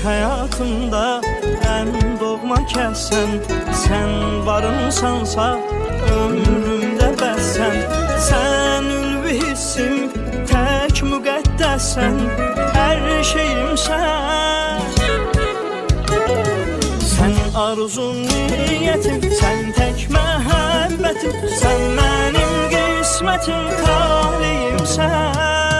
həyatımda ən doğma kəsən. Sən varınsansa ömrümdə bəsən. Sən ülvi hissim, tək müqəddəsən. Hər şeyimsən. Sən arzum, niyyətim, sən tək məhəbbətim. Sən mənim qismətim, taleyimsən.